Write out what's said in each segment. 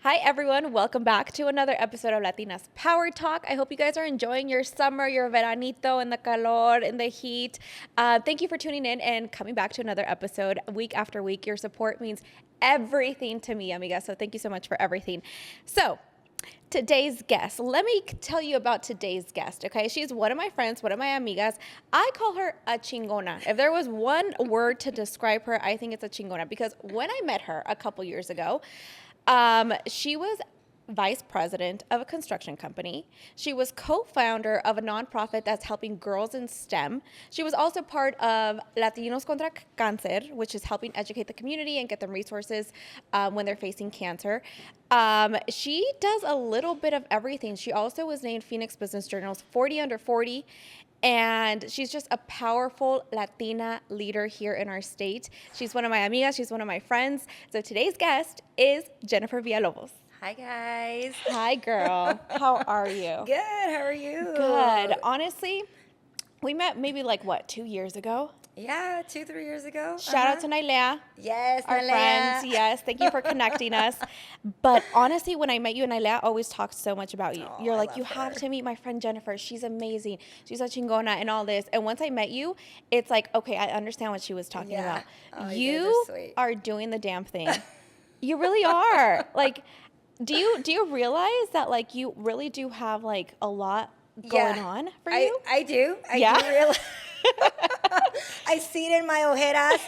Hi, everyone. Welcome back to another episode of Latinas Power Talk. I hope you guys are enjoying your summer, your veranito, in the calor, in the heat. Thank you for tuning in and coming back to another episode week after week. Your support means everything to me, amiga. So thank you so much for everything. So today's guest, let me tell you about today's guest, okay? She's one of my friends, one of my amigas. I call her a chingona. If there was one word to describe her, I think it's a chingona, because when I met her a couple years ago, she was vice president of a construction company. She was co-founder of a nonprofit that's helping girls in STEM. She was also part of Latinos contra Cáncer, which is helping educate the community and get them resources when they're facing cancer. She does a little bit of everything. She also was named Phoenix Business Journal's 40 Under 40. And she's just a powerful Latina leader here in our state. She's one of my amigas. She's one of my friends. So today's guest is Jennifer Villalobos. Hi, guys. Hi, girl. How are you? Good. How are you? Good. Honestly, we met maybe 2 years ago? Yeah, 2-3 years ago. Shout out to Nailea. Yes, our Nailea. Friends. Yes, thank you for connecting us. But honestly, when I met you, Nailea always talked so much about you. You're like, you have to meet my friend Jennifer. She's amazing. She's a chingona and all this. And once I met you, it's like, okay, I understand what she was talking about. Oh, you are doing the damn thing. You really are. Do you realize that you really do have a lot going on for you? I do. I do realize. I see it in my ojeras.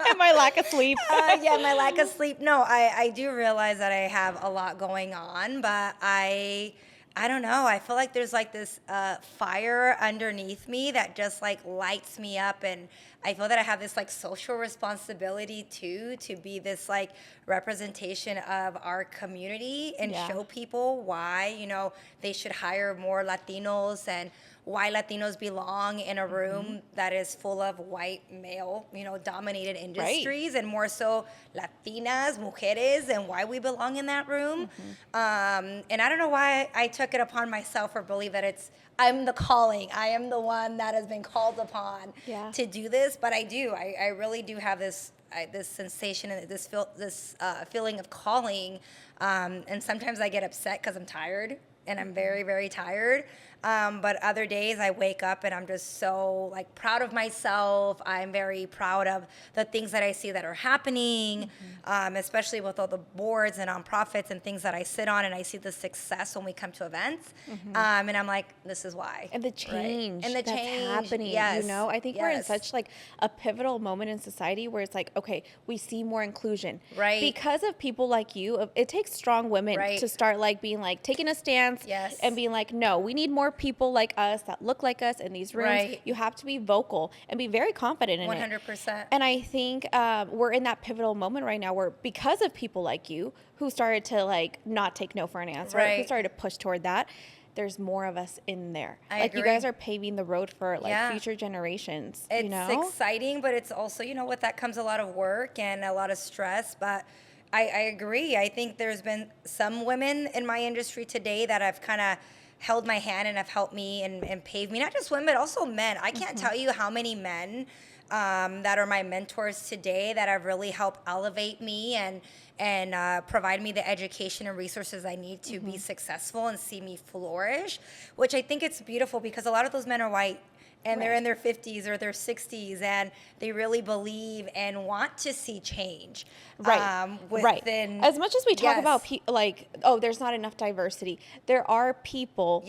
And my lack of sleep. My lack of sleep. No, I do realize that I have a lot going on, but I don't know. I feel like there's this fire underneath me that just lights me up, and I feel that I have this social responsibility too, to be this representation of our community and show people why they should hire more Latinos and why Latinos belong in a room that is full of white male, dominated industries, and more so Latinas, mujeres, and why we belong in that room. And I don't know why I took it upon myself or believe that I'm the calling. I am the one that has been called upon to do this, but I do. I really do have this sensation and this feeling of calling. And sometimes I get upset because I'm tired, and I'm very, very tired. But other days I wake up and I'm just so proud of myself. I'm very proud of the things that I see that are happening, especially with all the boards and nonprofits and things that I sit on, and I see the success when we come to events. And I'm like, this is why. And the change and the that's change happening. Yes. I think we're in such a pivotal moment in society where it's okay, we see more inclusion. Right. Because of people like you, it takes strong women to start being taking a stance and being no, we need more people like us that look like us in these rooms. Right. You have to be vocal and be very confident in 100%. And I think we're in that pivotal moment right now where, because of people like you who started to not take no for an answer, who started to push toward that, there's more of us in there. I agree. You guys are paving the road for future generations. It's exciting, but it's also, with that comes a lot of work and a lot of stress. But I agree. I think there's been some women in my industry today that have kind of held my hand and have helped me and paved me, not just women, but also men. I can't tell you how many men that are my mentors today that have really helped elevate me and provide me the education and resources I need to be successful and see me flourish, which I think it's beautiful because a lot of those men are white. And they're in their 50s or their 60s, and they really believe and want to see change. Within, As much as we talk about there's not enough diversity, there are people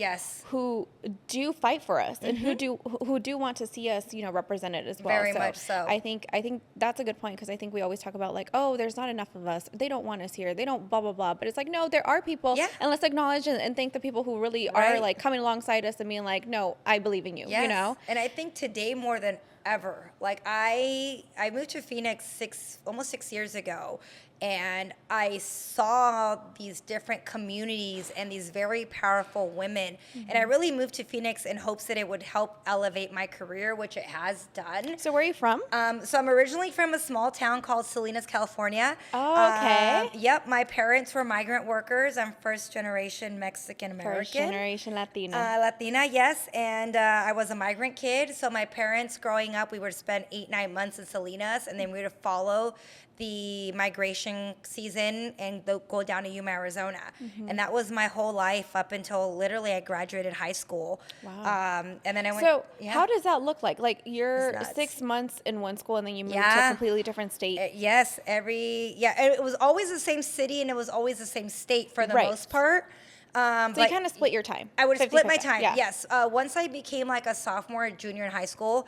who do fight for us and who do want to see us represented as well. Very much so. I think that's a good point, because I think we always talk about there's not enough of us. They don't want us here. They don't blah blah blah. But it's no, there are people. Yeah. And let's acknowledge and thank the people who really are coming alongside us and being no, I believe in you. Yes. And I think today more than ever, I moved to Phoenix almost 6 years ago, and I saw these different communities and these very powerful women. And I really moved to Phoenix in hopes that it would help elevate my career, which it has done. So where are you from? So I'm originally from a small town called Salinas, California. Oh, okay. Yep, my parents were migrant workers. I'm first generation Mexican American. First generation Latina. Latina, yes. And I was a migrant kid. So my parents growing starting up, we would spend 8-9 months in Salinas, and then we would follow the migration season and go down to Yuma, Arizona. And that was my whole life up until literally I graduated high school. Wow. And then I went. So how does that look like? Like you're It's nuts. 6 months in one school and then you move to a completely different state. Yes, it was always the same city and it was always the same state for the most part. So you kind of split your time. I would 50/50. split my time, Yeah. yes. Once I became like a sophomore, junior in high school,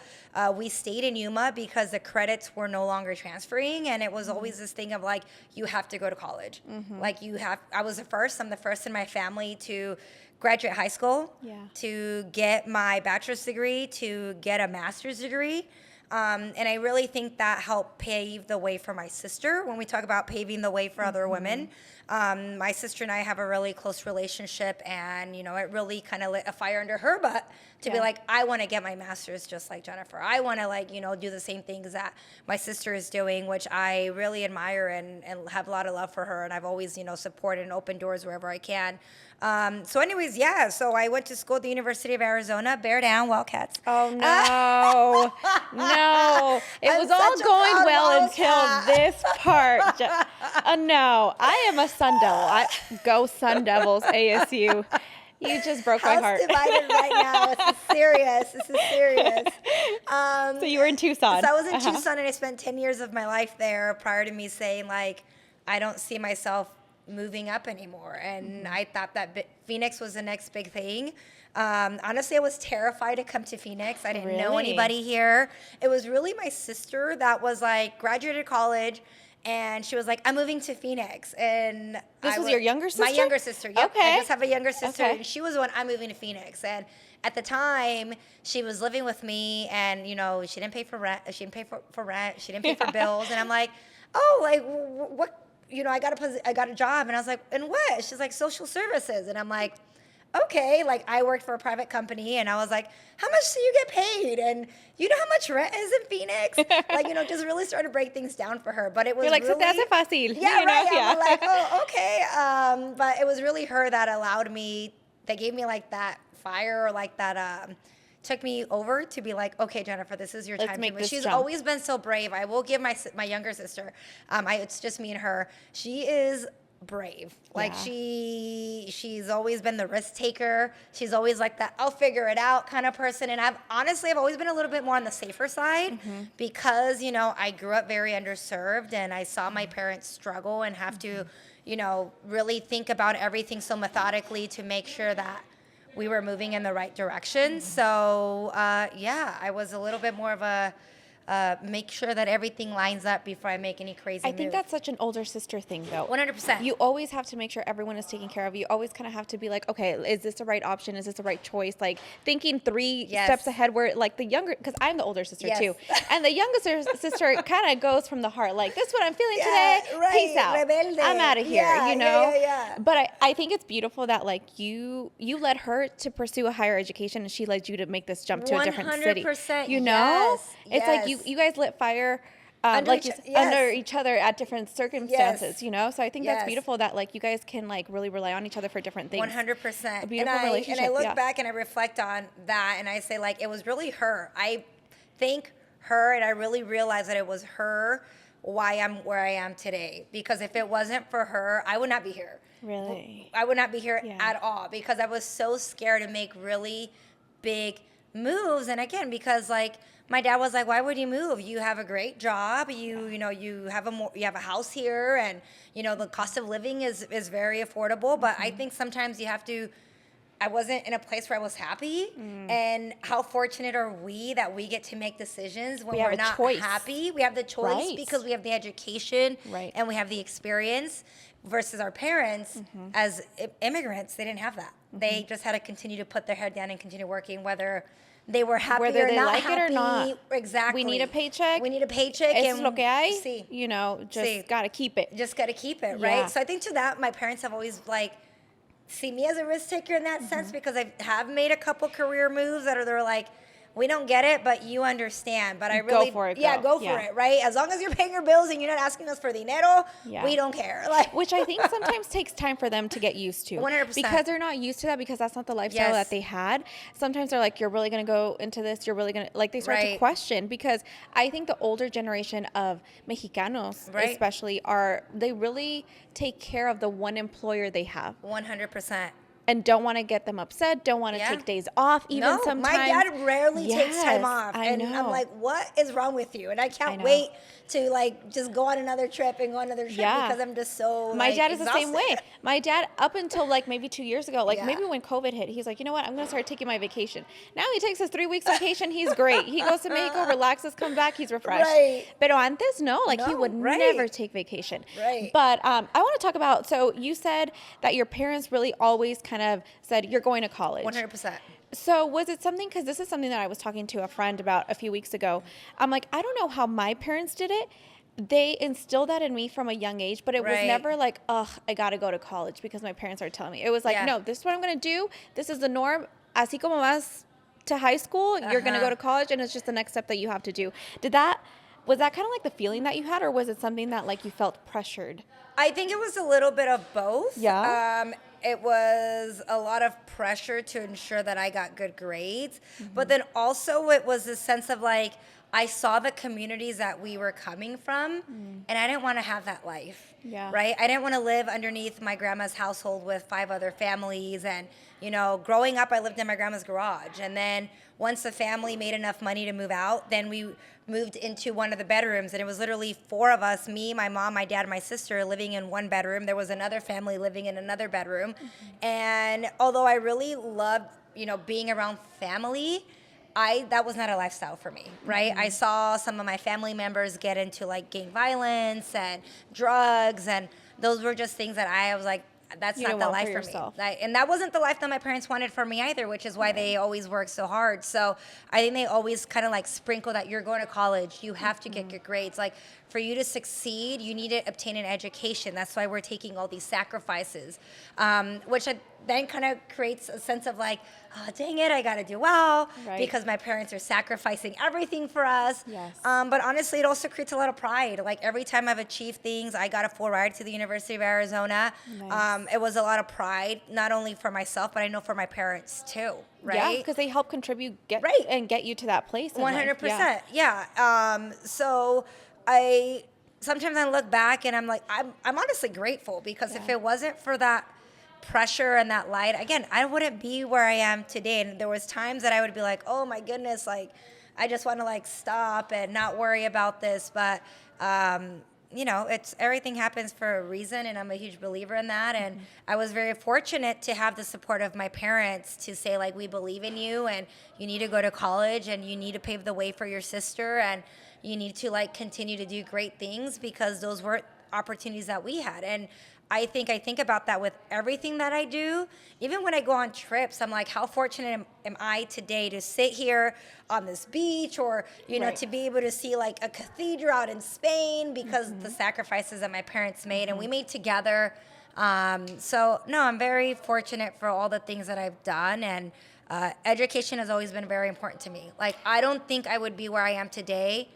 we stayed in Yuma because the credits were no longer transferring. And it was always this thing of like, you have to go to college. Like I'm the first in my family to graduate high school, to get my bachelor's degree, to get a master's degree. And I really think that helped pave the way for my sister when we talk about paving the way for other women. My sister and I have a really close relationship, and, it really kind of lit a fire under her butt to be like, I want to get my master's just like Jennifer. I want to, do the same things that my sister is doing, which I really admire and have a lot of love for her. And I've always, supported and opened doors wherever I can. So anyways, so I went to school at the University of Arizona. Bear down, Wildcats. Oh, no. No. It was all going well until this part. No. I am a Sun Devil. Go Sun Devils, ASU. You just broke my heart. House divided right now. This is serious. So you were in Tucson. So I was in Tucson, and I spent 10 years of my life there prior to me saying, like, I don't see myself moving up anymore. And I thought that Phoenix was the next big thing. Honestly, I was terrified to come to Phoenix. I didn't know anybody here. It was really my sister that was like, graduated college, and she was like, I'm moving to Phoenix. And this was your younger sister? My younger sister, yep. Okay. I just have a younger sister, and she was the one, I'm moving to Phoenix. And at the time, she was living with me, and, she didn't pay for rent. She didn't pay for rent. She didn't pay for bills. And I'm like, oh, like, what? I got a job. And I was like, and what? She's like, social services. And I'm like, okay. Like, I worked for a private company, and I was like, how much do you get paid? And you know how much rent is in Phoenix? Like, just really started to break things down for her. But it was You're like, really, se te hace fácil. Yeah, right. Yeah. I'm like, oh, okay. But it was really her that allowed me, that gave me like that fire, or like that, took me over to be like, okay, Jennifer, this is your time. She's always been so brave. I will give my younger sister, it's just me and her. She is brave. Like she's always been the risk taker. She's always like that, I'll figure it out kind of person. And I've always been a little bit more on the safer side because, I grew up very underserved, and I saw my parents struggle and have to, really think about everything so methodically to make sure that we were moving in the right direction. So, I was a little bit more of a make sure that everything lines up before I make any crazy I think that's such an older sister thing, though. 100%. You always have to make sure everyone is taken care of. You always kind of have to be like, okay, is this the right option? Is this the right choice? Like thinking three steps ahead, where like the younger, because I'm the older sister too. And the younger sister kind of goes from the heart, like, this is what I'm feeling today. Right. Peace out. Rebelde. I'm out of here, Yeah. But I think it's beautiful that like you led her to pursue a higher education, and she led you to make this jump to a different city. 100%. It's like you guys lit fire under each other at different circumstances, So I think that's beautiful that like you guys can like really rely on each other for different things. 100%. A beautiful relationship. And I look back and I reflect on that, and I say like, it was really her. I thank her, and I really realized that it was her why I'm where I am today. Because if it wasn't for her, I would not be here. Really? I would not be here at all, because I was so scared to make really big moves. And again, because like my dad was like, why would you move? You have a great job. You have a house here, and the cost of living is very affordable. But I think sometimes you have to. I wasn't in a place where I was happy, and how fortunate are we that we get to make decisions when we're not happy? We have the choice because we have the education and we have the experience, versus our parents as immigrants. They didn't have that. They just had to continue to put their head down and continue working, whether they were happy whether or they not like happy. it or not. Exactly. We need a paycheck. Es lo que hay. Sí. Just got to keep it. Just got to keep it, right? So I think to that, my parents have always like see me as a risk taker in that sense, because I have made a couple career moves that they're like, we don't get it, but you understand. But I Go really, for it, yeah, girl. go for it, right? As long as you're paying your bills and you're not asking us for dinero, we don't care. Like, which I think sometimes takes time for them to get used to. 100%. Because they're not used to that, because that's not the lifestyle that they had. Sometimes they're like, you're really going to go into this? You're really going to, like, they start to question, because I think the older generation of Mexicanos, especially, they really take care of the one employer they have. 100%. And don't want to get them upset, don't want to take days off, even sometimes. My dad rarely takes time off. And I'm like, what is wrong with you? And I can't wait to, like, just go on another trip because I'm just so, my dad is exhausted. the same way. My dad, up until, like, maybe 2 years ago, like, maybe when COVID hit, he's like, you know what? I'm going to start taking my vacation. Now he takes his 3 weeks vacation. He's great. He goes to Mexico, relaxes, comes back, he's refreshed. Pero antes, he would never take vacation. But I want to talk about, so you said that your parents really always kind of said, you're going to college. 100%. So was it something, because this is something that I was talking to a friend about a few weeks ago. I'm like, I don't know how my parents did it. They instilled that in me from a young age, but it was never like, ugh, I got to go to college because my parents are telling me. It was like, no, this is what I'm going to do. This is the norm. Así como vas to high school, you're going to go to college, and it's just the next step that you have to do. Was that kind of like the feeling that you had, or was it something that, like, you felt pressured? I think it was a little bit of both. Yeah. It was a lot of pressure to ensure that I got good grades. But then also it was a sense of, like, I saw the communities that we were coming from, and I didn't want to have that life. Right? I didn't want to live underneath my grandma's household with 5 other families. And, growing up, I lived in my grandma's garage. And then once the family made enough money to move out, then we moved into one of the bedrooms, and it was literally 4 of us, me, my mom, my dad, my sister, living in one bedroom. There was another family living in another bedroom. And although I really loved, being around family, that was not a lifestyle for me, right? I saw some of my family members get into, like, gang violence and drugs, and those were just things that I was like, that's not the life for me. And that wasn't the life that my parents wanted for me either, which is why they always worked so hard. So I think they always kind of, like, sprinkle that you're going to college, you have to get good grades. Like, for you to succeed, you need to obtain an education. That's why we're taking all these sacrifices, which then kind of creates a sense of, like, oh, dang it, I got to do well because my parents are sacrificing everything for us. But honestly, it also creates a lot of pride. Like, every time I've achieved things, I got a full ride to the University of Arizona. It was a lot of pride, not only for myself, but I know for my parents too. Right? Yeah, because they help contribute and get you to that place. 100%. So sometimes I look back and I'm like, I'm honestly grateful, because if it wasn't for that pressure and that light, again, I wouldn't be where I am today. And there was times that I would be like, oh my goodness, like, I just want to, like, stop and not worry about this. But it's everything happens for a reason, and I'm a huge believer in that. And I was very fortunate to have the support of my parents to say, like, we believe in you, and you need to go to college, and you need to pave the way for your sister, and you need to, like, continue to do great things, because those were opportunities that we had. And I think about that with everything that I do. Even when I go on trips, I'm like, how fortunate am I today to sit here on this beach, or, to be able to see, like, a cathedral out in Spain, because the sacrifices that my parents made and we made together. So, no, I'm very fortunate for all the things that I've done. And education has always been very important to me. Like, I don't think I would be where I am today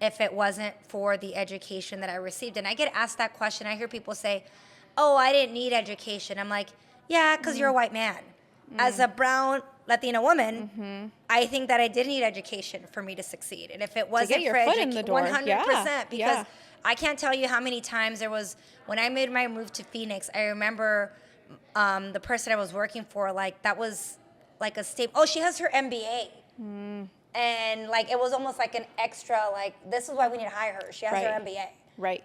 if it wasn't for the education that I received. And I get asked that question. I hear people say, oh, I didn't need education. I'm like, yeah, because you're a white man. As a brown Latina woman, I think that I did need education for me to succeed. And if it wasn't for education, 100%, because I can't tell you how many times there was, when I made my move to Phoenix, I remember the person I was working for, like, that was like a staple. Oh, she has her MBA. And, like, it was almost like an extra, like, this is why we need to hire her. She has her MBA. Right.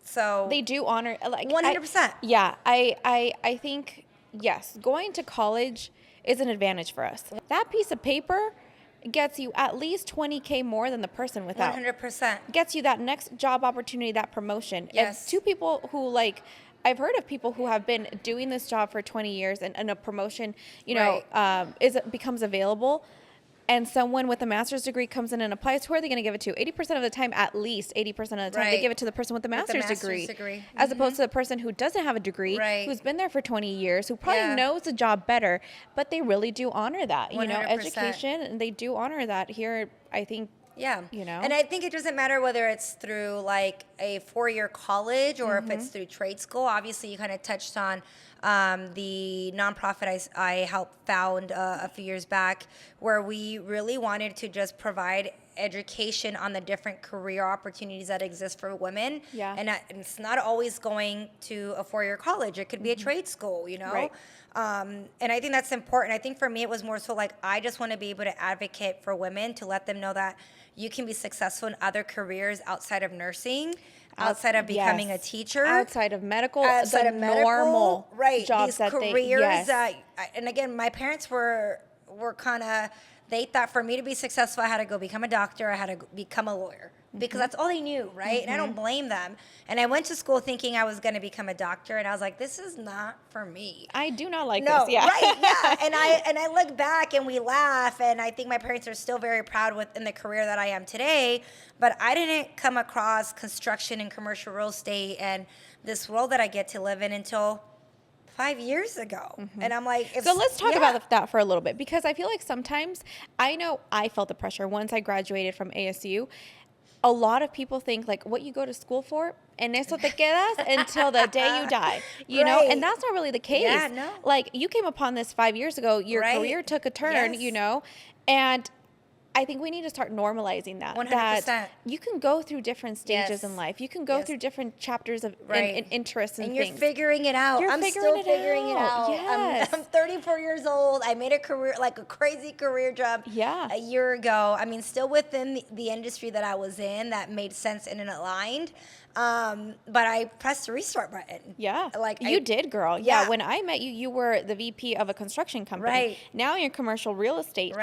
So they do honor, like, 100%. I think, yes, going to college is an advantage for us. That piece of paper gets you at least $20K more than the person without. 100%. Gets you that next job opportunity, that promotion. Yes. And 2 people who, like, I've heard of people who have been doing this job for 20 years, and a promotion, becomes available. and someone with a master's degree comes in and applies, who are they going to give it to? 80% of the time, at least 80% of the time, they give it to the person with the master's degree. As opposed to the person who doesn't have a degree, who's been there for 20 years, who probably knows the job better, but they really do honor that, 100%. Education, and they do honor that here, I think. Yeah. And I think it doesn't matter whether it's through like a 4-year college or if it's through trade school. Obviously, you kind of touched on the nonprofit I helped found a few years back, where we really wanted to just provide education on the different career opportunities that exist for women. And it's not always going to a 4-year college. It could be a trade school, Right. And I think that's important. I think for me, it was more so like, I just want to be able to advocate for women, to let them know that you can be successful in other careers outside of nursing, outside of becoming a teacher, outside of medical, normal jobs, these careers and again, my parents were kind of, they thought for me to be successful, I had to go become a doctor, I had to become a lawyer, because that's all they knew, right? And I don't blame them. And I went to school thinking I was going to become a doctor, and I was like, this is not for me. I do not like this. Right, And I look back and we laugh, and I think my parents are still very proud in the career that I am today. But I didn't come across construction and commercial real estate and this world that I get to live in until 5 years ago. And I'm like, so let's talk about that for a little bit, because I feel like sometimes, I know I felt the pressure once I graduated from ASU. A lot of people think like, what you go to school for, en eso te quedas until the day you die, you know, and that's not really the case. Like, you came upon this 5 years ago, your career took a turn, you know, and I think we need to start normalizing that. 100%. That you can go through different stages in life. You can go through different chapters of and interests and things. And you're figuring it out. I'm still figuring it out. Yes. I'm 34 years old. I made a career, like a crazy career jump a year ago. I mean, still within the industry that I was in that made sense and aligned. But I pressed the restart button. Like you did, girl. When I met you, you were the VP of a construction company. Now you're in commercial real estate.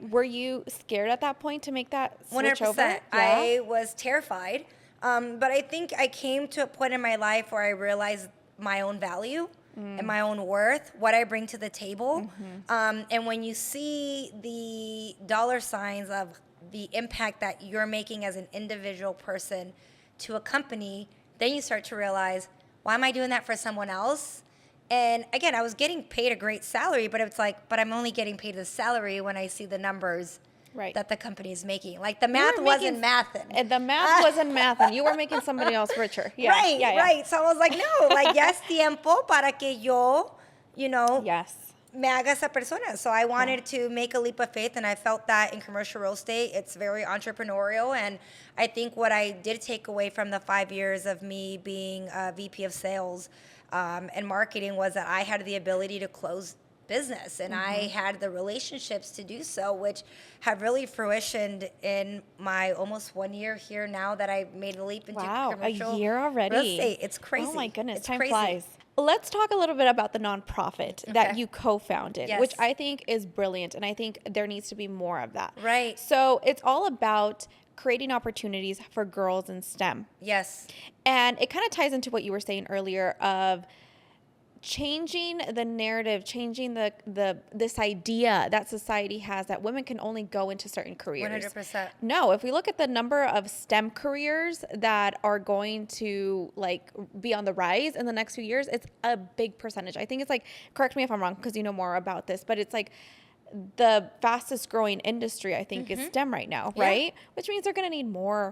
Were you scared at that point to make that switch 100%. over? I was terrified. But I think I came to a point in my life where I realized my own value and my own worth, what I bring to the table. And when you see the dollar signs of the impact that you're making as an individual person to a company, then you start to realize, why am I doing that for someone else? And again, I was getting paid a great salary, but it's like, but I'm only getting paid the salary when I see the numbers that the company is making. Like, the math wasn't mathing. The math wasn't mathing. You were making somebody else richer. Right. So I was like, no, like, ya es tiempo para que yo, you know, me haga esa persona. So I wanted to make a leap of faith, and I felt that in commercial real estate, it's very entrepreneurial. And I think what I did take away from the 5 years of me being a VP of sales and marketing was that I had the ability to close business, and I had the relationships to do so, which have really fruitioned in my almost 1 year here now that I made a leap into commercial a year already. Real estate. It's crazy. Oh my goodness, it's time crazy. flies. Let's talk a little bit about the nonprofit that you co-founded, which I think is brilliant, and I think there needs to be more of that. So it's all about creating opportunities for girls in STEM. And it kind of ties into what you were saying earlier of changing the narrative, changing this idea that society has that women can only go into certain careers. 100%. No, if we look at the number of STEM careers that are going to like be on the rise in the next few years, it's a big percentage. I think it's like, correct me if I'm wrong, because you know more about this, but it's like the fastest growing industry, I think, is STEM right now, right? Which means they're going to need more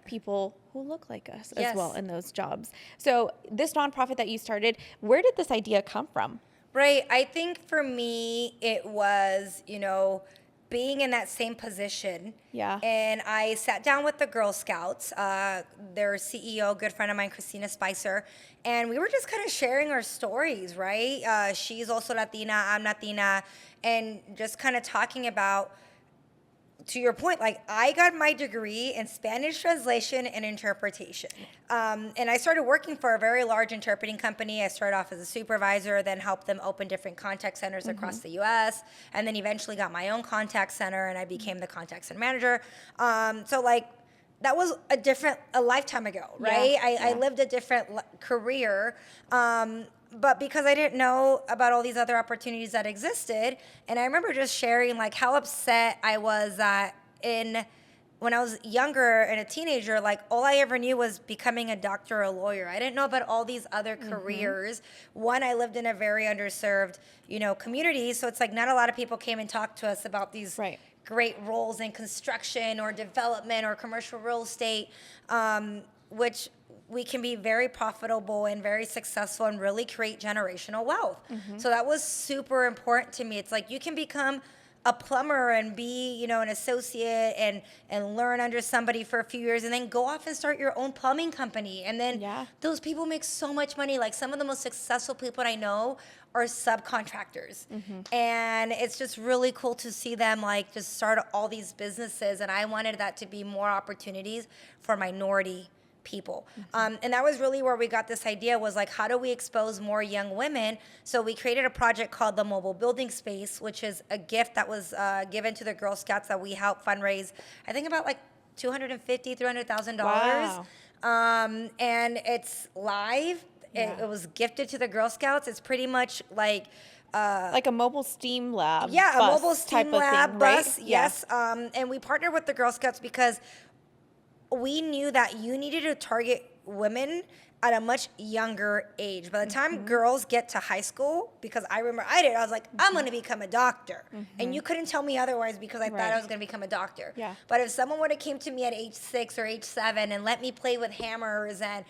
people who look like us as well in those jobs. So this nonprofit that you started, where did this idea come from? I think for me, it was, you know, being in that same position. And I sat down with the Girl Scouts, their CEO, good friend of mine, Christina Spicer, and we were just kind of sharing our stories, right? She's also Latina, I'm Latina, and just kind of talking about, to your point, like, I got my degree in Spanish translation and interpretation. And I started working for a very large interpreting company. I started off as a supervisor, then helped them open different contact centers across the U.S., and then eventually got my own contact center, and I became the contact center manager. So, like, that was a lifetime ago, right? I lived a different career. But because I didn't know about all these other opportunities that existed, and I remember just sharing like how upset I was that when I was younger and a teenager, like all I ever knew was becoming a doctor or a lawyer. I didn't know about all these other careers. One, I lived in a very underserved, community. So it's like not a lot of people came and talked to us about these great roles in construction or development or commercial real estate, which we can be very profitable and very successful and really create generational wealth. So that was super important to me. It's like you can become a plumber and be, an associate and learn under somebody for a few years and then go off and start your own plumbing company. And then those people make so much money. Like some of the most successful people I know are subcontractors. And it's just really cool to see them like just start all these businesses. And I wanted that to be more opportunities for minority people. And that was really where we got this idea was like, how do we expose more young women? So we created a project called the Mobile Building Space, which is a gift that was given to the Girl Scouts that we helped fundraise, I think about like $250,000, $300,000. Wow. And it's live. It was gifted to the Girl Scouts. It's pretty much like a mobile STEAM lab. Yeah, a mobile STEAM lab thing, bus. Right? Yes. And we partnered with the Girl Scouts because we knew that you needed to target women at a much younger age. By the time girls get to high school, because I remember I was like, I'm going to become a doctor. And you couldn't tell me otherwise because I thought I was going to become a doctor. Yeah. But if someone would have came to me at age 6 or age 7 and let me play with hammers and,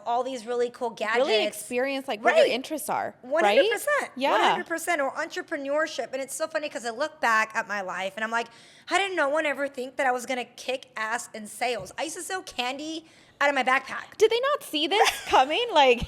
all these really cool gadgets. Really experience like what their interests are. 100%. Right? Yeah. 100%. Or entrepreneurship. And it's so funny because I look back at my life and I'm like, how did no one ever think that I was going to kick ass in sales? I used to sell candy out of my backpack. Did they not see this coming? Like,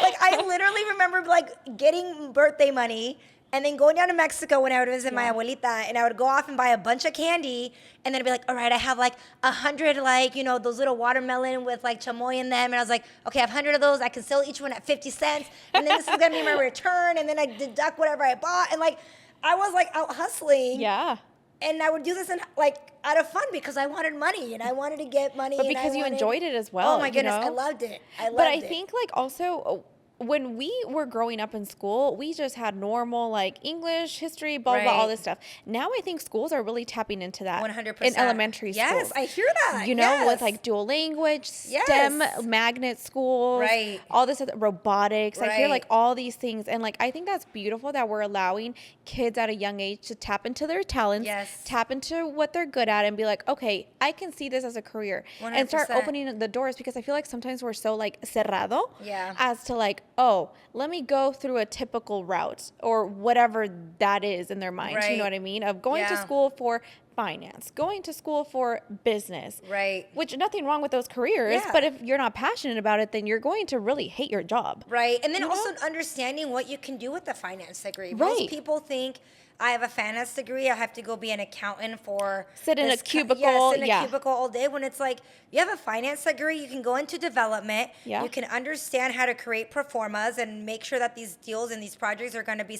Like I literally remember like getting birthday money and then going down to Mexico when I would visit my abuelita, and I would go off and buy a bunch of candy, and then I'd be like, all right, I have like 100 like, those little watermelon with like chamoy in them. And I was like, okay, I have 100 of those. I can sell each one at 50 cents. And then this is going to be my return. And then I deduct whatever I bought. And like, I was like out hustling. yeah. And I would do this out of fun because I wanted money and I wanted to get money. But because you enjoyed it as well. Oh my goodness, I loved it. But I think like also when we were growing up in school, we just had normal like English, history, blah, blah, all this stuff. Now I think schools are really tapping into that. 100%. In elementary schools. Yes, I hear that. With like dual language, STEM, magnet schools, all this other robotics. I hear like all these things. And like, I think that's beautiful that we're allowing kids at a young age to tap into their talents, tap into what they're good at and be like, okay, I can see this as a career 100%. And start opening the doors, because I feel like sometimes we're so like cerrado as to like, oh, let me go through a typical route or whatever that is in their mind. You know what I mean? Of going to school for finance, going to school for business. Right. Which nothing wrong with those careers, but if you're not passionate about it, then you're going to really hate your job. Right. And then also understanding what you can do with the finance degree. Most people think, I have a finance degree, I have to go be an accountant for sit in a cubicle. Sit in a cubicle all day. When it's like, you have a finance degree, you can go into development. You can understand how to create pro formas and make sure that these deals and these projects are going to be,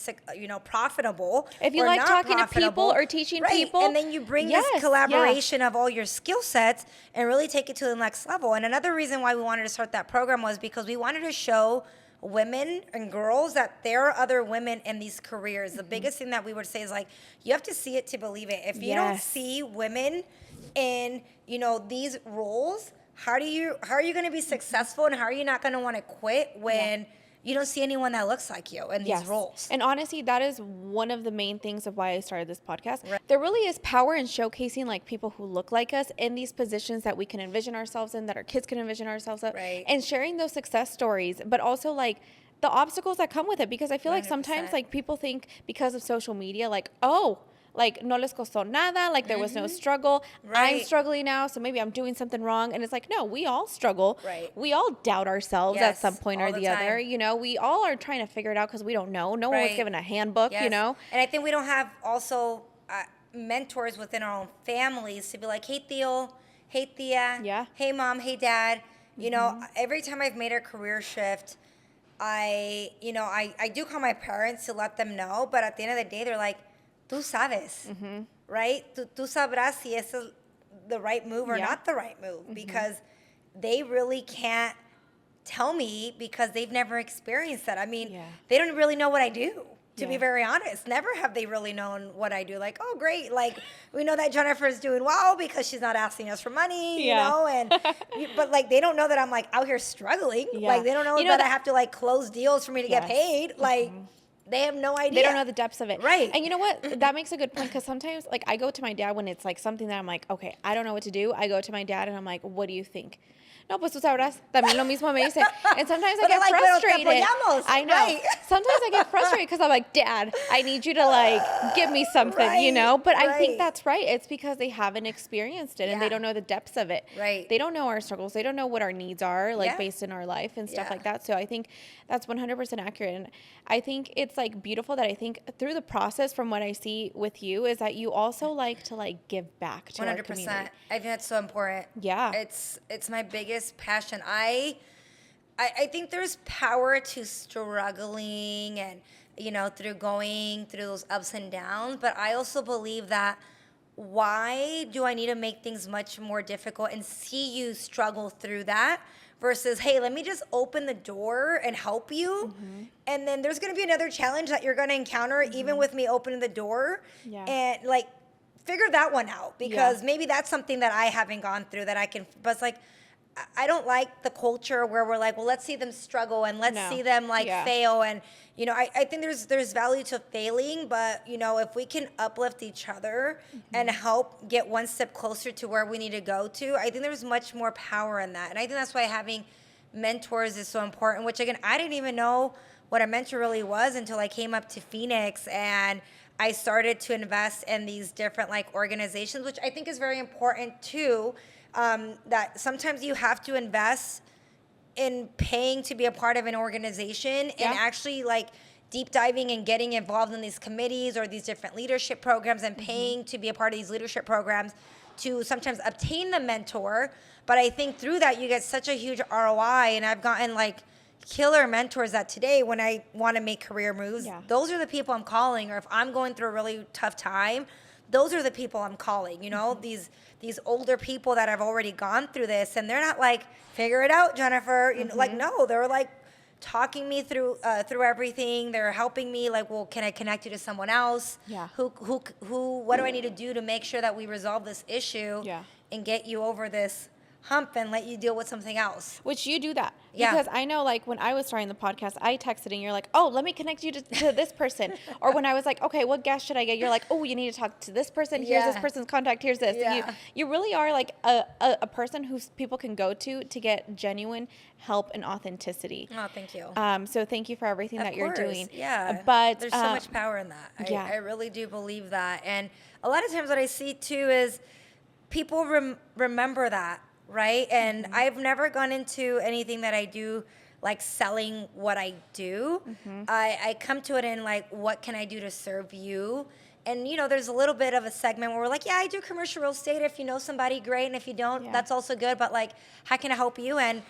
profitable. If you like talking to people or teaching people. And then you bring this collaboration of all your skill sets and really take it to the next level. And another reason why we wanted to start that program was because we wanted to show women and girls that there are other women in these careers. The biggest thing that we would say is like, you have to see it to believe it. If you don't see women in, these roles, how are you going to be successful, and how are you not going to want to quit when you don't see anyone that looks like you in these roles? And honestly, that is one of the main things of why I started this podcast. There really is power in showcasing like people who look like us in these positions that we can envision ourselves in, that our kids can envision ourselves in, and sharing those success stories, but also like the obstacles that come with it. Because I feel like sometimes like people think because of social media, like, oh, like no les costó nada, like there was no struggle. I'm struggling now, so maybe I'm doing something wrong. And it's like, no, we all struggle. We all doubt ourselves at some point or the other. We all are trying to figure it out because we don't know. No one was given a handbook, And I think we don't have also mentors within our own families to be like, hey, Theo, hey, Tia, hey, Mom, hey, Dad. Every time I've made a career shift, I do call my parents to let them know. But at the end of the day, they're like, tú sabes, right? Tú sabrás si esa es the right move or not the right move, because they really can't tell me because they've never experienced that. I mean, they don't really know what I do. To be very honest, never have they really known what I do. Like, oh, great. Like, we know that Jennifer's doing well because she's not asking us for money, you know? And but, like, they don't know that I'm, like, out here struggling. Like, they don't know that I have to, like, close deals for me to get paid. Like, they have no idea. They don't know the depths of it. Right. And you know what? That makes a good point, because sometimes, like, I go to my dad when it's, like, something that I'm like, okay, I don't know what to do. I go to my dad and I'm like, what do you think? No, pues tú sabrás. También lo mismo me dice. And sometimes I get frustrated. I know. Right. Sometimes I get frustrated because I'm like, Dad, I need you to, like, give me something, you know? But I think that's right. It's because they haven't experienced it and they don't know the depths of it. Right. They don't know our struggles. They don't know what our needs are, like, based in our life and stuff like that. So I think that's 100% accurate. And I think it's, like, beautiful that I think through the process, from what I see with you, is that you also like to, like, give back to 100%. Our community. I think that's so important. Yeah. It's my biggest passion. I think there's power to struggling and, you know, through going through those ups and downs. But I also believe that, why do I need to make things much more difficult and see you struggle through that versus, hey, let me just open the door and help you. And then there's going to be another challenge that you're going to encounter even with me opening the door. And, like, figure that one out, because maybe that's something that I haven't gone through that I can, but it's like, I don't like the culture where we're like, well, let's see them struggle and let's see them, like, fail. And, you know, I think there's value to failing, but, you know, if we can uplift each other and help get one step closer to where we need to go to, I think there's much more power in that. And I think that's why having mentors is so important, which, again, I didn't even know what a mentor really was until I came up to Phoenix and I started to invest in these different, like, organizations, which I think is very important too. That sometimes you have to invest in paying to be a part of an organization and actually, like, deep diving and getting involved in these committees or these different leadership programs and paying to be a part of these leadership programs to sometimes obtain the mentor. But I think through that you get such a huge ROI, and I've gotten, like, killer mentors that today when I want to make career moves, those are the people I'm calling. Or if I'm going through a really tough time, those are the people I'm calling, you know, these older people that have already gone through this, and they're not like, figure it out, Jennifer. You know, like, no, they're like talking me through everything. They're helping me, like, well, can I connect you to someone else? Who, what do I need to do to make sure that we resolve this issue and get you over this hump and let you deal with something else? Which you do that. Because I know, like, when I was starting the podcast, I texted and you're like, oh, let me connect you to this person. Or when I was like, okay, what guest should I get? You're like, oh, you need to talk to this person. Here's this person's contact. Here's this. And you really are, like, a person who people can go to get genuine help and authenticity. Oh, thank you. So thank you for everything that you're doing. Yeah. But there's so much power in that. I really do believe that. And a lot of times what I see too is people remember that. Right? And I've never gone into anything that I do, like, selling what I do. I come to it in, like, what can I do to serve you? And, you know, there's a little bit of a segment where we're like, yeah, I do commercial real estate. If you know somebody, great. And if you don't, that's also good. But, like, how can I help you? And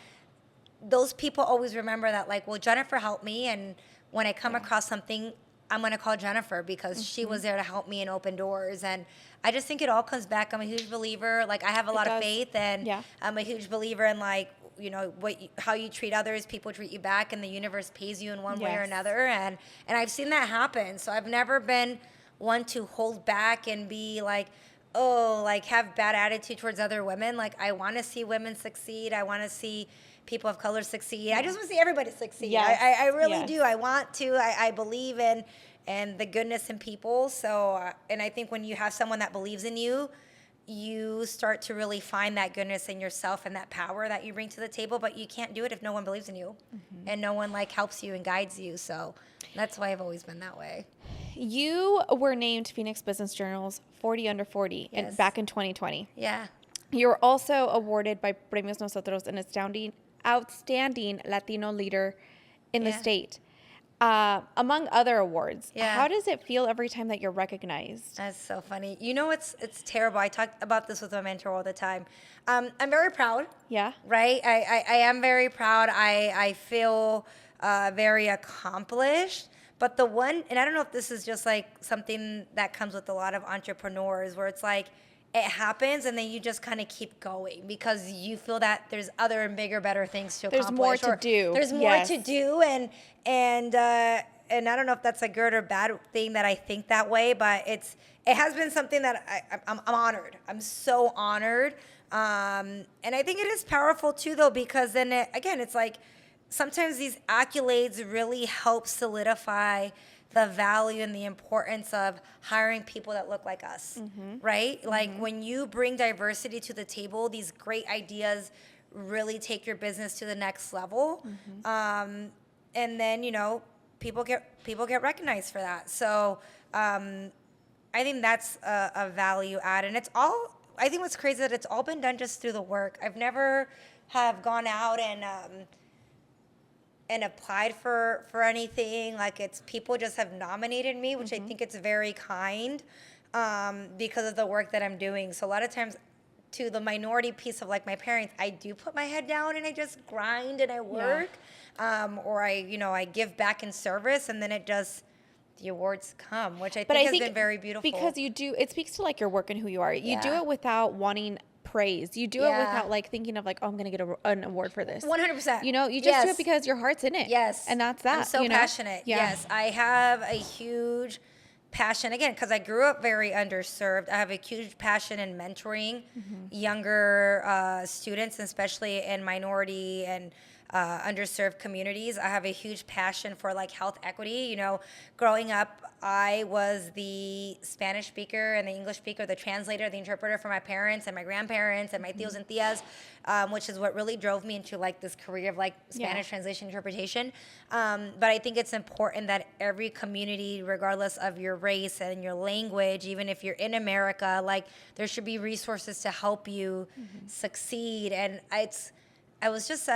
those people always remember that, like, well, Jennifer helped me. And when I come across something, I'm going to call Jennifer because she was there to help me and open doors. And I just think it all comes back. I'm a huge believer. Like, I have a lot of faith, and I'm a huge believer in, like, you know, how you treat others, people treat you back, and the universe pays you in one way or another. And I've seen that happen. So I've never been one to hold back and be like, oh, like, have bad attitude towards other women. Like, I want to see women succeed. I want to see people of color succeed. I just want to see everybody succeed. I really do. I want to. I believe in and the goodness in people. So, and I think when you have someone that believes in you, you start to really find that goodness in yourself and that power that you bring to the table. But you can't do it if no one believes in you and no one, like, helps you and guides you. So that's why I've always been that way. You were named Phoenix Business Journal's 40 Under 40 back in 2020. Yeah. You were also awarded by Premios Nosotros an outstanding Latino leader in the state, among other awards. How does it feel every time that you're recognized? That's so funny. You know, it's terrible. I talk about this with my mentor all the time. I'm very proud. Yeah. Right? I am very proud. I feel very accomplished. But the one, and I don't know if this is just, like, something that comes with a lot of entrepreneurs, where it's like, it happens, and then you just kind of keep going because you feel that there's other and bigger, better things to accomplish. There's more to do. There's more to do, and I don't know if that's a good or bad thing that I think that way, but it has been something that I'm honored. I'm so honored, and I think it is powerful too, though, because then it's like sometimes these accolades really help solidify the value and the importance of hiring people that look like us, right? Like when you bring diversity to the table, these great ideas really take your business to the next level. And then, people get recognized for that. So I think that's a value add. And I think what's crazy is that it's all been done just through the work. I've never have gone out and applied for anything. Like, it's people just have nominated me, which I think it's very kind because of the work that I'm doing. So a lot of times, to the minority piece of like my parents, I do put my head down and I just grind and I work, or I give back in service, and then the awards come, which I think has been very beautiful. Because it speaks to like your work and who you are. You do it without wanting praise. You do it without like thinking of like, oh, I'm going to get an award for this. 100%. You just do it because your heart's in it. Yes. And that's that. I'm so passionate. Yeah. Yes. I have a huge passion, again, because I grew up very underserved. I have a huge passion in mentoring younger students, especially in minority and underserved communities. I have a huge passion for like health equity. Growing up, I was the Spanish speaker and the English speaker, the translator, the interpreter for my parents and my grandparents and my tios and tias, which is what really drove me into like this career of like Spanish translation interpretation. But I think it's important that every community, regardless of your race and your language, even if you're in America, like there should be resources to help you succeed. And I was just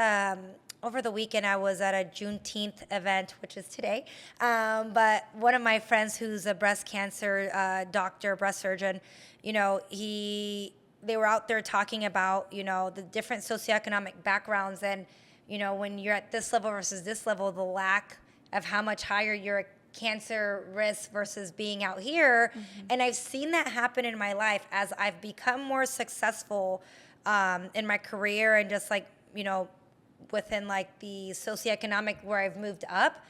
over the weekend, I was at a Juneteenth event, which is today. But one of my friends who's a breast cancer doctor, breast surgeon, they were out there talking about, the different socioeconomic backgrounds. And, when you're at this level versus this level, the lack of how much higher your cancer risk versus being out here. And I've seen that happen in my life as I've become more successful in my career and just like, within like the socioeconomic where I've moved up,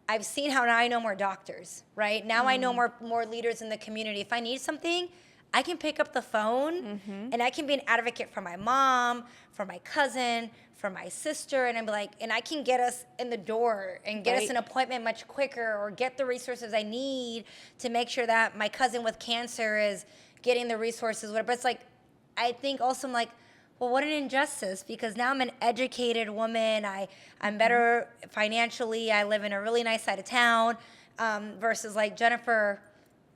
I've seen how now I know more doctors, right? Now I know more leaders in the community. If I need something, I can pick up the phone and I can be an advocate for my mom, for my cousin, for my sister, and I can get us in the door and get us an appointment much quicker, or get the resources I need to make sure that my cousin with cancer is getting the resources, whatever. But it's like, I think also I'm like, well, what an injustice, because now I'm an educated woman. I'm better financially. I live in a really nice side of town, versus like Jennifer,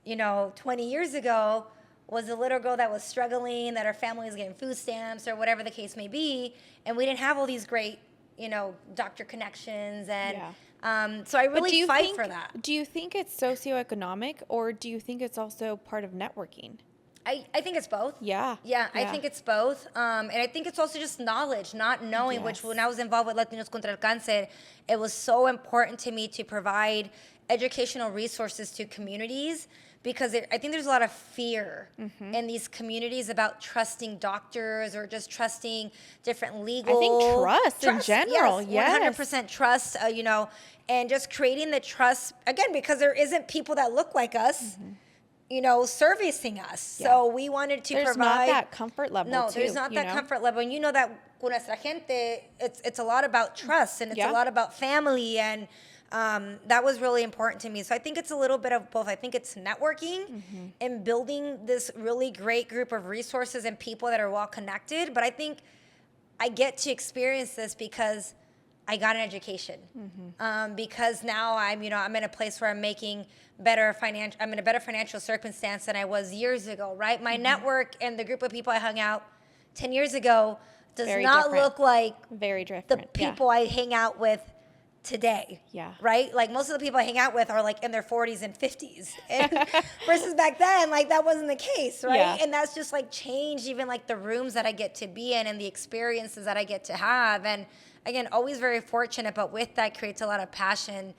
20 years ago was a little girl that was struggling, that her family was getting food stamps or whatever the case may be. And we didn't have all these great, doctor connections. And so I really fight for that. Do you think it's socioeconomic, or do you think it's also part of networking? I think it's both. Yeah. I think it's both. And I think it's also just knowledge, not knowing, which when I was involved with Latinos contra el Cáncer, it was so important to me to provide educational resources to communities, because I think there's a lot of fear in these communities about trusting doctors or just trusting different legal. I think trust in general. Yes, 100% trust, and just creating the trust, again, because there isn't people that look like us. Servicing us. Yeah. So we wanted to provide. There's not that comfort level. No, there's not that comfort level. And that con nuestra gente, it's a lot about trust, and it's a lot about family, and that was really important to me. So I think it's a little bit of both. I think it's networking and building this really great group of resources and people that are well connected. But I think I get to experience this because I got an education, because now I'm in a place where I'm making I'm in a better financial circumstance than I was years ago, right? My network and the group of people I hung out 10 years ago does not look like the people I hang out with today. Yeah. Right? Like most of the people I hang out with are like in their 40s and 50s. And versus back then, like that wasn't the case, right? Yeah. And that's just like changed even like the rooms that I get to be in and the experiences that I get to have. And again, always very fortunate, but with that creates a lot of passion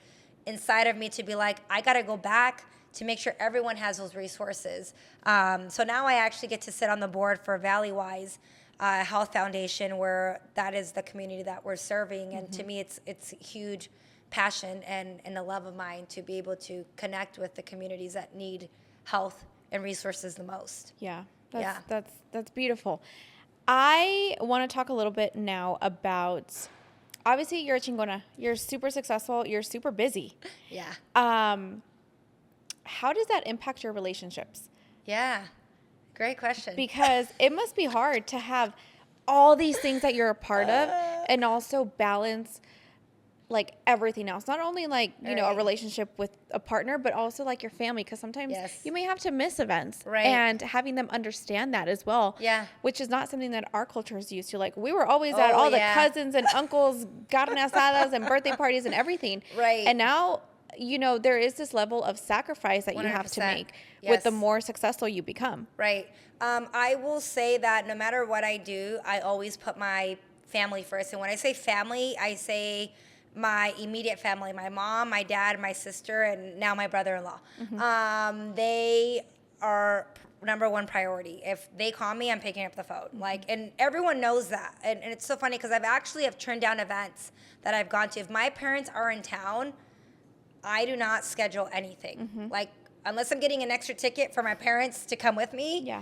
inside of me to be like, I got to go back to make sure everyone has those resources. So now I actually get to sit on the board for Valleywise Health Foundation, where that is the community that we're serving. And to me, it's a huge passion and a love of mine to be able to connect with the communities that need health and resources the most. Yeah, that's beautiful. I want to talk a little bit now about, obviously you're a chingona. You're super successful. You're super busy. Yeah. How does that impact your relationships? Yeah. Great question. Because it must be hard to have all these things that you're a part of and also balance like everything else. Not only like, you know, a relationship with a partner, but also like your family. Because sometimes you may have to miss events. Right. And having them understand that as well. Yeah. Which is not something that our culture is used to. Like we were always at all the cousins and uncles, carne asadas and birthday parties and everything. Right. And now, you know, there is this level of sacrifice that 100%. You have to make with the more successful you become. Right. I will say that no matter what I do, I always put my family first. And when I say family, I say my immediate family, my mom, my dad, my sister, and now my brother-in-law. They are number one priority. If they call me, I'm picking up the phone. Like, and everyone knows that. And it's so funny because I've actually turned down events that I've gone to. If my parents are in town, I do not schedule anything. Like, unless I'm getting an extra ticket for my parents to come with me,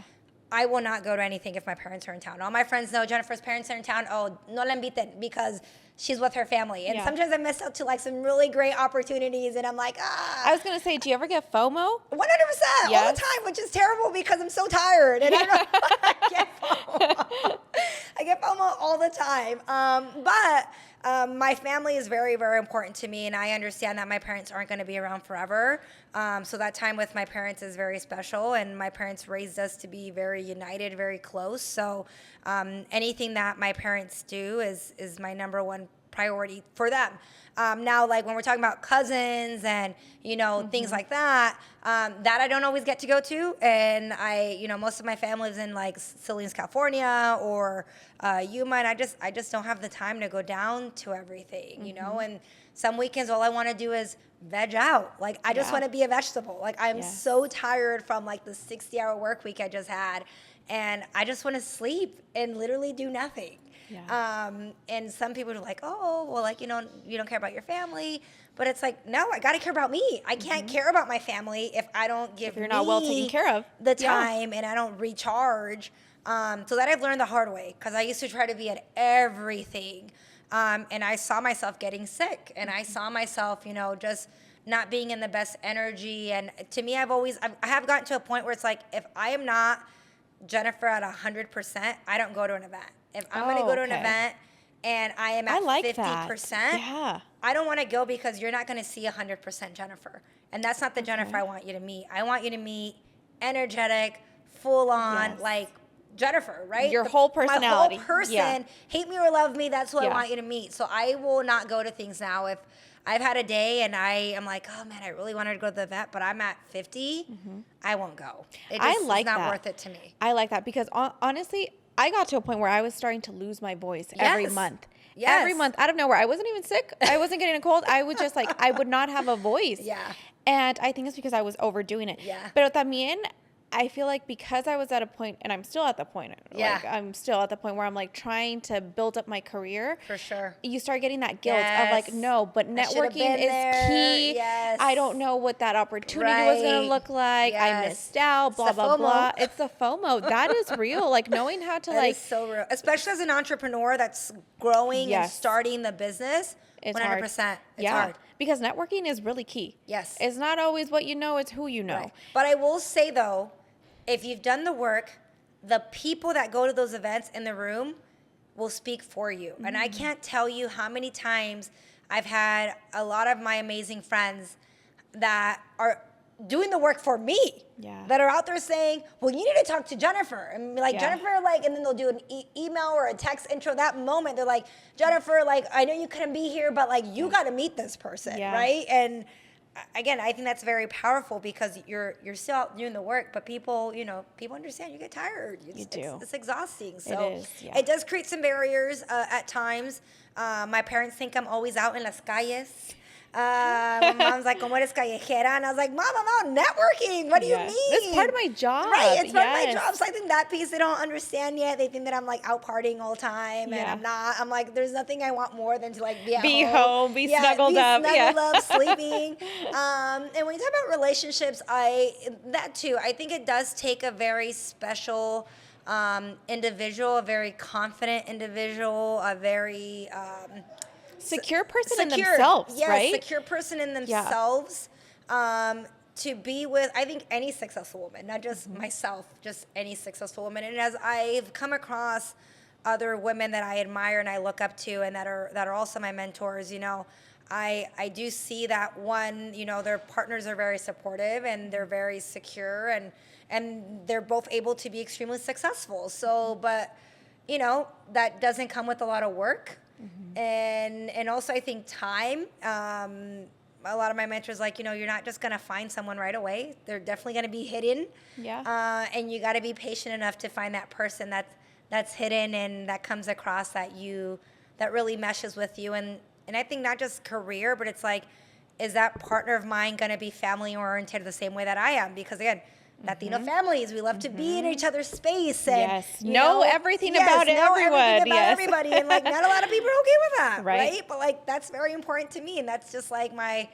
I will not go to anything if my parents are in town. All my friends know Jennifer's parents are in town. Oh, no la inviten, because she's with her family. And sometimes I miss out to like some really great opportunities, and I'm like, I was going to say, do you ever get FOMO? 100%, all the time, which is terrible because I'm so tired. And I don't I get FOMO. I get FOMO all the time. But my family is very, very important to me, and I understand that my parents aren't going to be around forever. So that time with my parents is very special, and my parents raised us to be very united, very close. So anything that my parents do is my number one priority for them. Now, like when we're talking about cousins and, you know, things like that, that I don't always get to go to. And most of my family lives in like Salinas, California or Yuma, and I just don't have the time to go down to everything, you know. And some weekends, all I want to do is veg out. Like, I just want to be a vegetable. Like, I'm so tired from like the 60-hour work week I just had. And I just want to sleep and literally do nothing. And some people are like, oh, well, like, you don't care about your family. But it's like, no, I got to care about me. I can't care about my family if I don't give you're not well taken care of the time and I don't recharge. So that I've learned the hard way, because I used to try to be at everything. And I saw myself getting sick, and I saw myself, just not being in the best energy. And to me, I have gotten to a point where it's like, if I am not Jennifer at 100%, I don't go to an event. If I'm going to go to an event and I am at 50%, I don't want to go, because you're not going to see 100% Jennifer. And that's not the Jennifer I want you to meet. I want you to meet energetic, full on, like Jennifer, right? Your whole personality. My whole person, hate me or love me, that's who I want you to meet. So I will not go to things now. If I've had a day and I am like, oh man, I really wanted to go to the vet, but I'm at 50, I won't go. It just is not worth it to me. I like that, because honestly, I got to a point where I was starting to lose my voice every month. Every month, out of nowhere. I wasn't even sick. I wasn't getting a cold. I was just like, I would not have a voice. And I think it's because I was overdoing it. Pero también, I feel like because I was at a point, and I'm still at the point, like I'm still at the point where I'm like trying to build up my career. For sure. You start getting that guilt of like, no, but networking is key. I don't know what that opportunity was going to look like. I missed out, blah, blah, blah. It's the FOMO. That is real. Like knowing how to that is so real. Especially as an entrepreneur that's growing and starting the business. It's 100%. Hard. It's hard. Because networking is really key. It's not always what you know, it's who you know. But I will say though, if you've done the work, the people that go to those events in the room will speak for you. And I can't tell you how many times I've had a lot of my amazing friends that are doing the work for me, that are out there saying, well, you need to talk to Jennifer. And like, Jennifer, like, and then they'll do an email or a text intro. That moment, they're like, Jennifer, like, I know you couldn't be here, but like, you got to meet this person, right? And again, I think that's very powerful, because you're still out doing the work, but people, people understand you get tired. It's exhausting. So it does create some barriers at times. My parents think I'm always out in las calles. My mom's like, ¿Cómo eres callejera? And I was like, Mom, I'm out networking. What do you mean? That's part of my job. Right, it's part of my job. So I think that piece they don't understand yet. They think that I'm like out partying all the time, and I'm not. I'm like, there's nothing I want more than to like be at home, be snuggled up, sleeping. And when you talk about relationships, that too. I think it does take a very special individual, a very confident individual, a very secure person in themselves, right? Secure person in themselves. To be with, I think, any successful woman, not just myself, just any successful woman. And as I've come across other women that I admire and I look up to, and that are also my mentors, you know, I do see that one, you know, their partners are very supportive and they're very secure, and they're both able to be extremely successful. So, but you know, that doesn't come with a lot of work, and also I think time. A lot of my mentors, like, you know, you're not just going to find someone right away. They're definitely going to be hidden. Yeah. And you got to be patient enough to find that person that's hidden and that comes across that really meshes with you. And I think not just career, but it's like, is that partner of mine going to be family oriented the same way that I am? Because again, Latino families, we love to be in each other's space and know everything about everybody, and like not a lot of people are okay with that, right? But like that's very important to me, and that's just like my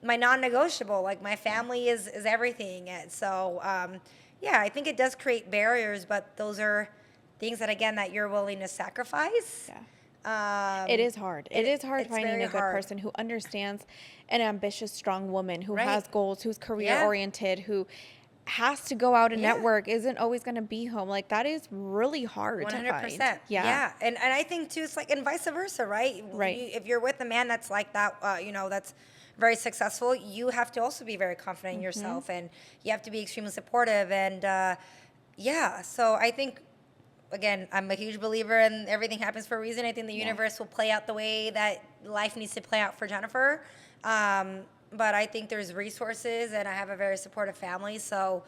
non-negotiable. Like my family is everything, and so I think it does create barriers, but those are things that again that you're willing to sacrifice. It is hard. It is hard finding a good person who understands an ambitious, strong woman who has goals, who's career oriented, who has to go out and network, isn't always going to be home. Like that is really hard 100%. To find. Yeah. And I think too, it's like, and vice versa, right? If you're with a man that's like that, you know, that's very successful, you have to also be very confident in yourself, and you have to be extremely supportive. And so I think, again, I'm a huge believer in everything happens for a reason. I think the universe will play out the way that life needs to play out for Jennifer. But I think there's resources, and I have a very supportive family. So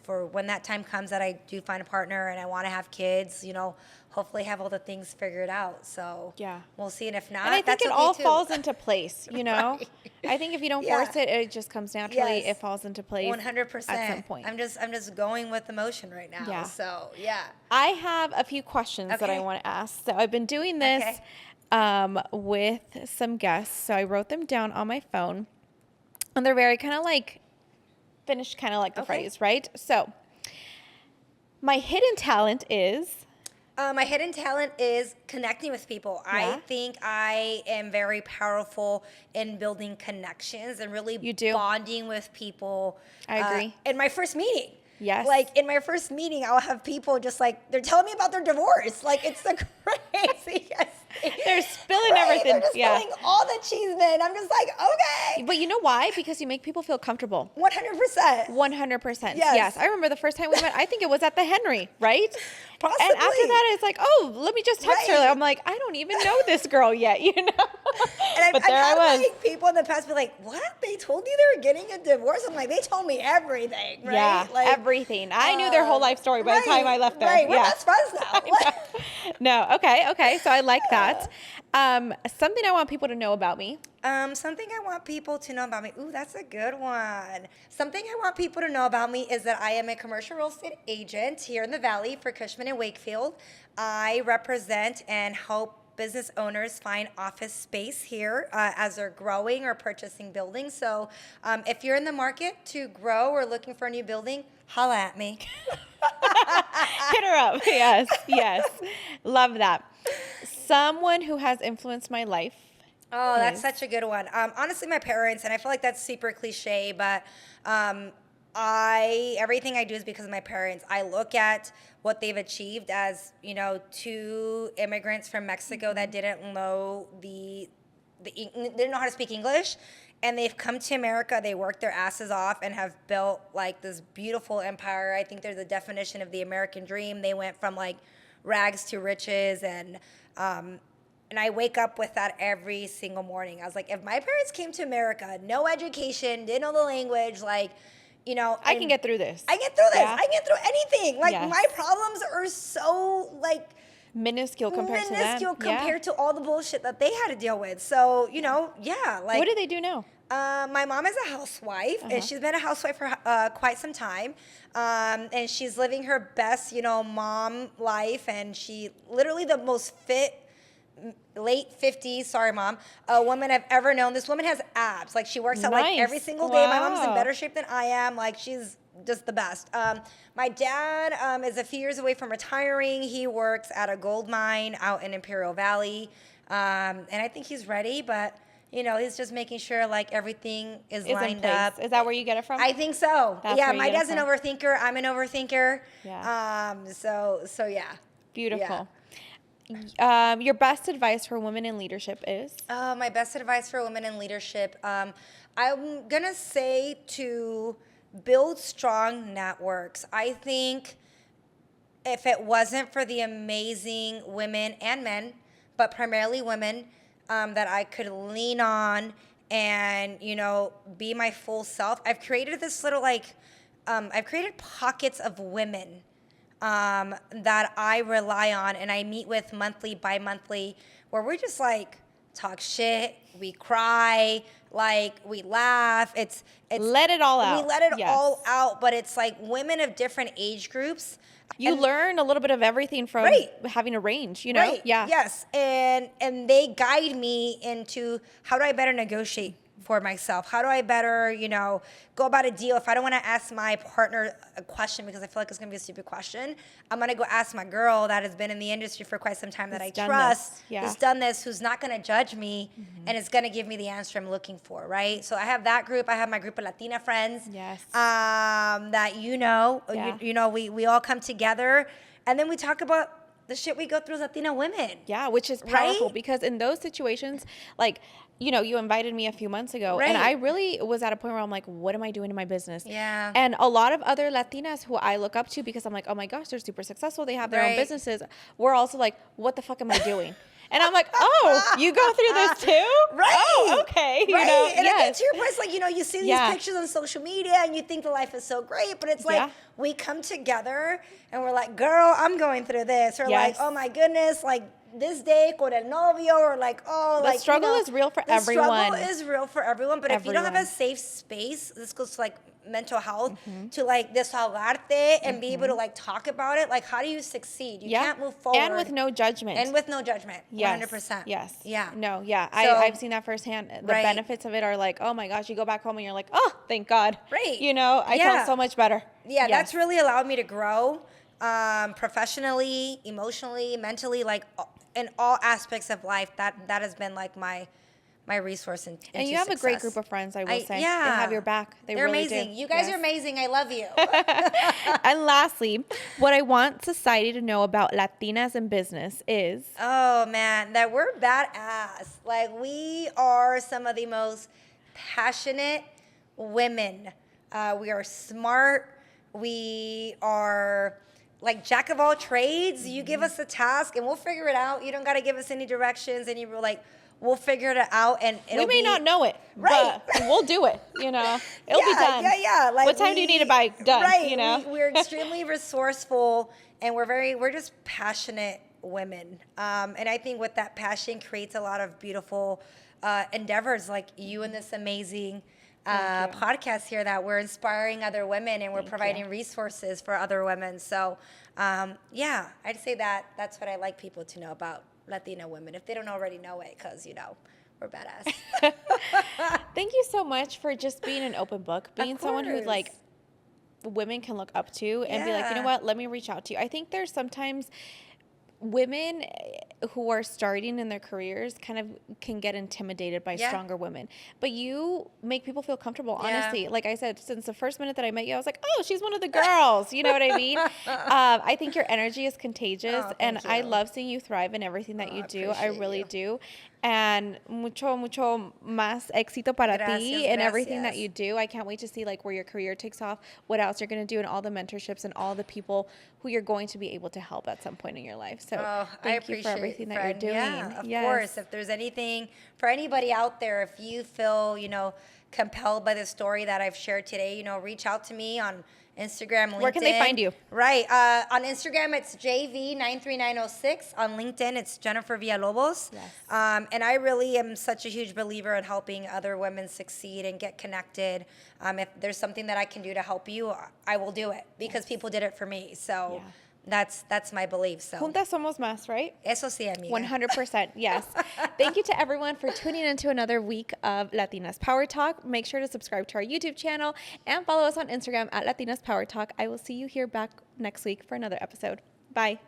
for when that time comes that I do find a partner and I want to have kids, you know, hopefully have all the things figured out. So we'll see. And if not, and I think that's it all falls into place, you know. I think if you don't force it, it just comes naturally. It falls into place 100% at some point. I'm just going with emotion right now. So I have a few questions that I want to ask. So I've been doing this with some guests. So I wrote them down on my phone, and they're very kind of like finished, kind of like the phrase, right? So my hidden talent is... my hidden talent is connecting with people. I think I am very powerful in building connections and really bonding with people. I agree. In my first meeting. Yes. Like in my first meeting, I'll have people just like, they're telling me about their divorce. Like it's the craziest. They're spilling everything. They're just spilling all the cheese, man. I'm just like, okay. But you know why? Because you make people feel comfortable. 100%. 100%. Yes. I remember the first time we met, I think it was at the Henry, right? Possibly. And after that, it's like, oh, let me just text her. I'm like, I don't even know this girl yet, you know? And I've had like people in the past be like, what? They told you they were getting a divorce? I'm like, they told me everything, right? Yeah, like, everything. I knew their whole life story by the time I left there. Right, we're best friends now. No, okay. So I like that. Something I want people to know about me. Something I want people to know about me. Ooh, that's a good one. Something I want people to know about me is that I am a commercial real estate agent here in the Valley for Cushman & Wakefield. I represent and help business owners find office space here as they're growing or purchasing buildings. So if you're in the market to grow or looking for a new building, holla at me. Hit her up. Yes. Love that. Someone who has influenced my life. Oh, that's such a good one. Honestly, my parents, and I feel like that's super cliche, but everything I do is because of my parents. I look at what they've achieved as, you know, two immigrants from Mexico that didn't know didn't know how to speak English, and they've come to America. They worked their asses off and have built like this beautiful empire. I think they're the definition of the American dream. They went from like rags to riches, and I wake up with that every single morning. I was like, if my parents came to America, no education, didn't know the language, like, you know, I can get through this. I get through this. I get through anything. Like my problems are so like minuscule compared to them. Minuscule compared to all the bullshit that they had to deal with. So, like. What do they do now? My mom is a housewife, and she's been a housewife for quite some time. And she's living her best, mom life. And she literally the most fit, late 50s, sorry, mom, woman I've ever known. This woman has abs. Like, she works out like every single day. My mom's in better shape than I am. Like, she's just the best. My dad is a few years away from retiring. He works at a gold mine out in Imperial Valley. And I think he's ready, but he's just making sure like everything is lined up. Is that where you get it from? I think so. That's yeah, my dad's an overthinker. I'm an overthinker. Yeah. So yeah. Beautiful. Yeah. Your best advice for women in leadership is? My best advice for women in leadership, I'm gonna say to build strong networks. I think if it wasn't for the amazing women and men, but primarily women, that I could lean on and, be my full self. I've created this little, I've created pockets of women that I rely on and I meet with monthly, bi-monthly, where we're just talk shit, we cry, we laugh. It's let it all out. We let it all out, but it's women of different age groups. You learn a little bit of everything from having a range, Right. Yeah. Yes. And they guide me into how do I better negotiate for myself? How do I better, go about a deal? If I don't want to ask my partner a question because I feel like it's going to be a stupid question, I'm going to go ask my girl that has been in the industry for quite some time that I trust, who's done this, who's not going to judge me, and is going to give me the answer I'm looking for, right? So I have that group. I have my group of Latina friends. Yes. That we all come together, and then we talk about the shit we go through as Latina women. Yeah, which is powerful because in those situations, you invited me a few months ago and I really was at a point where I'm like, what am I doing in my business? Yeah. And a lot of other Latinas who I look up to because I'm like, oh my gosh, they're super successful. They have their own businesses. We're also like, what the fuck am I doing? And I'm like, oh, you go through this too? Right. Oh, okay. Right. And I think to your point, it's you see these pictures on social media and you think the life is so great, but it's we come together and we're like, girl, I'm going through this. Or oh my goodness, this day con el novio, or the struggle is real for everyone. The struggle is real for everyone, but if you don't have a safe space, this goes to mental health, to desahogarte and be able to talk about it, how do you succeed? You can't move forward. And with no judgment. Yes. 100%. Yes. Yeah. No, yeah. So, I've seen that firsthand. The benefits of it are oh my gosh, you go back home and you're like, oh, thank God. Right. I felt so much better. Yeah, that's really allowed me to grow professionally, emotionally, mentally, in all aspects of life. That has been my resource and you have success. A great group of friends, I will say. Yeah. They have your back. They're really amazing. Do. You guys are amazing. I love you. And lastly, what I want society to know about Latinas in business is... Oh, man, that we're badass. We are some of the most passionate women. We are smart. We are... jack of all trades. You give us a task and we'll figure it out. You don't got to give us any directions, and we'll figure it out, and we may not know it, but we'll do it. It'll be done. Yeah. What time do you need it by? Done. Right. We're extremely resourceful, and we're just passionate women. And I think with that passion creates a lot of beautiful endeavors, like you and this amazing podcast here, that we're inspiring other women and we're providing resources for other women. So, I'd say that's what I like people to know about Latina women, if they don't already know it, because, we're badass. Thank you so much for just being an open book, being someone who, women can look up to and be like, you know what, let me reach out to you. I think there's sometimes women who are starting in their careers kind of can get intimidated by stronger women, but you make people feel comfortable. Honestly, like I said, since the first minute that I met you, I was like, oh, she's one of the girls. You know what I mean? I think your energy is contagious, and I love seeing you thrive in everything that you do. I really do. And mucho más éxito para ti in everything that you do. I can't wait to see where your career takes off, what else you're going to do, and all the mentorships and all the people who you're going to be able to help at some point in your life. So thank you for everything that you're doing. Yeah, of course. If there's anything for anybody out there, if you feel, compelled by the story that I've shared today, reach out to me on Instagram, LinkedIn. Where can they find you? Right. On Instagram, it's JV93906. On LinkedIn, it's Jennifer Villalobos. Yes. And I really am such a huge believer in helping other women succeed and get connected. If there's something that I can do to help you, I will do it because people did it for me. So that's my belief. So Juntas somos más, right? Eso sí, amiga. 100%, yes. Thank you to everyone for tuning into another week of Latinas Power Talk. Make sure to subscribe to our YouTube channel and follow us on Instagram at Latinas Power Talk. I will see you here back next week for another episode. Bye.